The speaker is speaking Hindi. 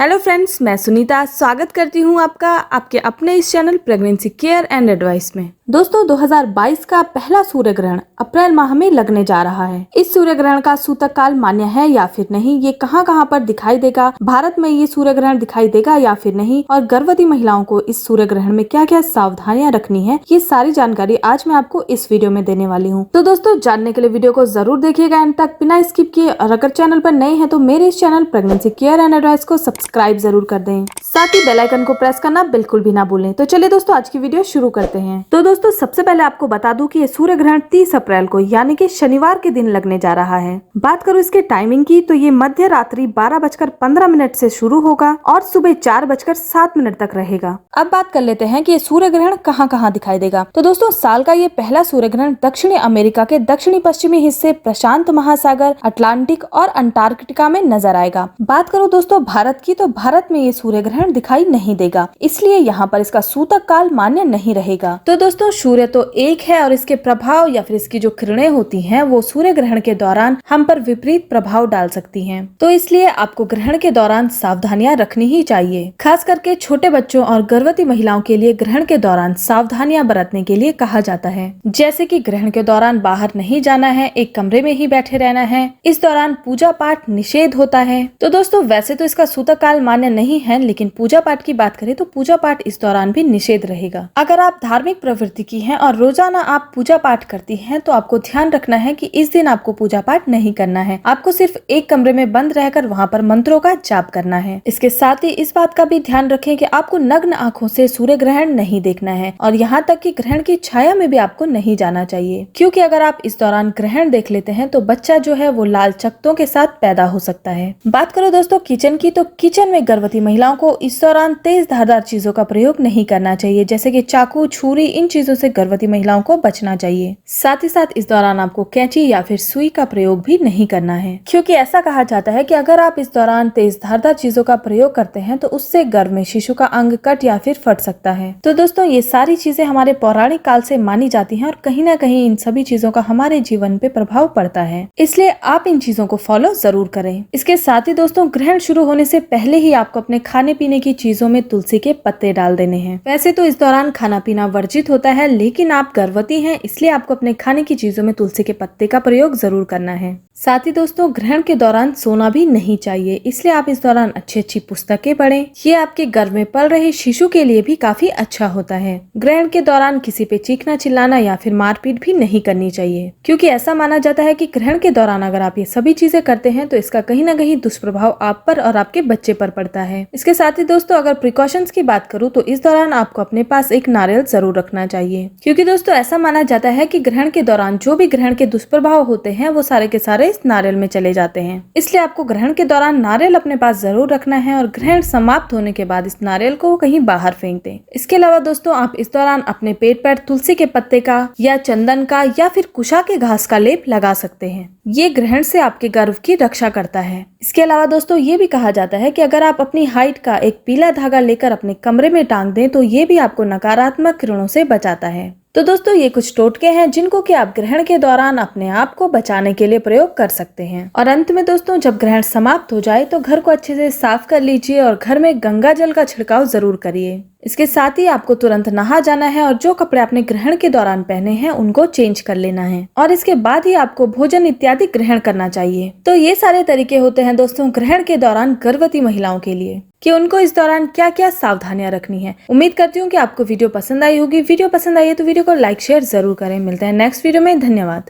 हेलो फ्रेंड्स, मैं सुनीता स्वागत करती हूँ आपका आपके अपने इस channel pregnancy care and advice में। दोस्तों 2022 का पहला सूर्य ग्रहण अप्रैल माह में लगने जा रहा है। इस सूर्य ग्रहण का सूतक काल मान्य है या फिर नहीं, ये कहां पर दिखाई देगा, भारत में ये सूर्य ग्रहण दिखाई देगा या फिर नहीं, और गर्भवती महिलाओं को इस सूर्य ग्रहण में क्या क्या सावधानियां रखनी है, ये सारी जानकारी आज मैं आपको इस वीडियो में देने वाली हूँ। तो दोस्तों जानने के लिए वीडियो को जरूर देखिएगा एंड तक बिना स्किप किए, और अगर चैनल पर नए हैं तो मेरे इस channel pregnancy care and advice को सब्सक्राइब जरूर कर दें, साथ ही बेल आइकन को प्रेस करना बिल्कुल भी ना भूलें। तो चलिए दोस्तों आज की वीडियो शुरू करते हैं। तो दोस्तों सबसे पहले आपको बता दूं कि ये सूर्य ग्रहण 30 अप्रैल को यानी कि शनिवार के दिन लगने जा रहा है। बात करूं इसके टाइमिंग की तो ये मध्य रात्रि 12:15 से शुरू होगा और सुबह 4:07 तक रहेगा। अब बात कर लेते हैं कि ये सूर्य ग्रहण कहाँ दिखाई देगा। तो दोस्तों साल का ये पहला सूर्य ग्रहण दक्षिणी अमेरिका के दक्षिणी पश्चिमी हिस्से, प्रशांत महासागर, अटलांटिक और अंटार्कटिका में नजर आएगा। बात करूं दोस्तों भारत की, तो भारत में ये सूर्य ग्रहण दिखाई नहीं देगा, इसलिए यहाँ पर इसका सूतक काल मान्य नहीं रहेगा। तो दोस्तों सूर्य तो एक है और इसके प्रभाव या फिर इसकी जो किरणें होती हैं वो सूर्य ग्रहण के दौरान हम पर विपरीत प्रभाव डाल सकती हैं। तो इसलिए आपको ग्रहण के दौरान सावधानियां रखनी ही चाहिए। खास करके छोटे बच्चों और गर्भवती महिलाओं के लिए ग्रहण के दौरान सावधानियां बरतने के लिए कहा जाता है, जैसे कि ग्रहण के दौरान बाहर नहीं जाना है, एक कमरे में ही बैठे रहना है, इस दौरान पूजा पाठ निषेध होता है। तो दोस्तों वैसे तो इसका सूतक काल मान्य नहीं है, लेकिन पूजा पाठ की बात करें तो पूजा पाठ इस दौरान भी निषेध रहेगा। अगर आप धार्मिक प्रवृत्ति की हैं और रोजाना आप पूजा पाठ करती हैं तो आपको ध्यान रखना है कि इस दिन आपको पूजा पाठ नहीं करना है। आपको सिर्फ एक कमरे में बंद रहकर वहाँ पर मंत्रों का जाप करना है। इसके साथ ही इस बात का भी ध्यान रखें कि आपको नग्न आंखों से सूर्य ग्रहण नहीं देखना है, और यहाँ तक कि ग्रहण की छाया में भी आपको नहीं जाना चाहिए, क्योंकि अगर आप इस दौरान ग्रहण देख लेते हैं तो बच्चा जो है वो लाल चकत्तों के साथ पैदा हो सकता है। बात करो दोस्तों किचन की, तो किचन में गर्भवती महिलाओं को इस दौरान तेज धारदार चीजों का प्रयोग नहीं करना चाहिए, जैसे कि चाकू, छुरी, इन चीजों से गर्भवती महिलाओं को बचना चाहिए। साथ ही साथ इस दौरान आपको कैंची या फिर सुई का प्रयोग भी नहीं करना है, क्योंकि ऐसा कहा जाता है कि अगर आप इस दौरान तेज धारदार चीजों का प्रयोग करते हैं तो उससे गर्भ में शिशु का अंग कट या फिर फट सकता है। तो दोस्तों ये सारी चीजें हमारे पौराणिक काल से मानी जाती हैं और कहीं ना कहीं इन सभी चीजों का हमारे जीवन पे प्रभाव पड़ता है, इसलिए आप इन चीजों को फॉलो जरूर करें। इसके साथ ही दोस्तों ग्रहण शुरू होने से पहले ही आपको अपने खाने पीने की चीजों में तुलसी के पत्ते डाल देने हैं। वैसे तो इस दौरान खाना पीना वर्जित होता है, लेकिन आप गर्भवती हैं इसलिए आपको अपने खाने की चीजों में तुलसी के पत्ते का प्रयोग जरूर करना है। साथ ही दोस्तों ग्रहण के दौरान सोना भी नहीं चाहिए, इसलिए आप इस दौरान अच्छी पुस्तकें पढ़ें। ये आपके गर्भ में पल रहे शिशु के लिए भी काफी अच्छा होता है। ग्रहण के दौरान किसी पे चीखना, चिल्लाना या फिर मारपीट भी नहीं करनी चाहिए, क्योंकि ऐसा माना जाता है कि ग्रहण के दौरान अगर आप ये सभी चीजें करते हैं तो इसका कहीं ना कहीं दुष्प्रभाव आप पर और आपके बच्चे पर पड़ता है। इसके साथ ही दोस्तों अगर प्रिकॉशंस की बात करूँ तो इस दौरान आपको अपने पास एक नारियल जरूर रखना चाहिए, क्योंकि दोस्तों ऐसा माना जाता है कि ग्रहण के दौरान जो भी ग्रहण के दुष्प्रभाव होते हैं वो सारे के सारे इस नारियल में चले जाते हैं। इसलिए आपको ग्रहण के दौरान नारियल अपने पास जरूर रखना है और ग्रहण समाप्त होने के बाद इस नारियल को कहीं बाहर फेंक दें। इसके अलावा दोस्तों आप इस दौरान अपने पेट पर तुलसी के पत्ते का या चंदन का या फिर कुशा के घास का लेप लगा सकते हैं। ये ग्रहण से आपके गर्भ की रक्षा करता है। इसके अलावा दोस्तों ये भी कहा जाता है कि अगर आप अपनी हाइट का एक पीला धागा लेकर अपने कमरे में टांग दें तो ये भी आपको नकारात्मक किरणों से बचाता है। तो दोस्तों ये कुछ टोटके हैं जिनको कि आप ग्रहण के दौरान अपने आप को बचाने के लिए प्रयोग कर सकते हैं। और अंत में दोस्तों जब ग्रहण समाप्त हो जाए तो घर को अच्छे से साफ कर लीजिए और घर में गंगा जल का छिड़काव जरूर करिए। इसके साथ ही आपको तुरंत नहा जाना है और जो कपड़े आपने ग्रहण के दौरान पहने हैं उनको चेंज कर लेना है, और इसके बाद ही आपको भोजन इत्यादि ग्रहण करना चाहिए। तो ये सारे तरीके होते हैं दोस्तों ग्रहण के दौरान गर्भवती महिलाओं के लिए कि उनको इस दौरान क्या क्या सावधानियां रखनी है। उम्मीद करती हूँ कि आपको वीडियो पसंद आई होगी। वीडियो पसंद आई है तो वीडियो को लाइक शेयर जरूर करें। मिलते हैं नेक्स्ट वीडियो में। धन्यवाद।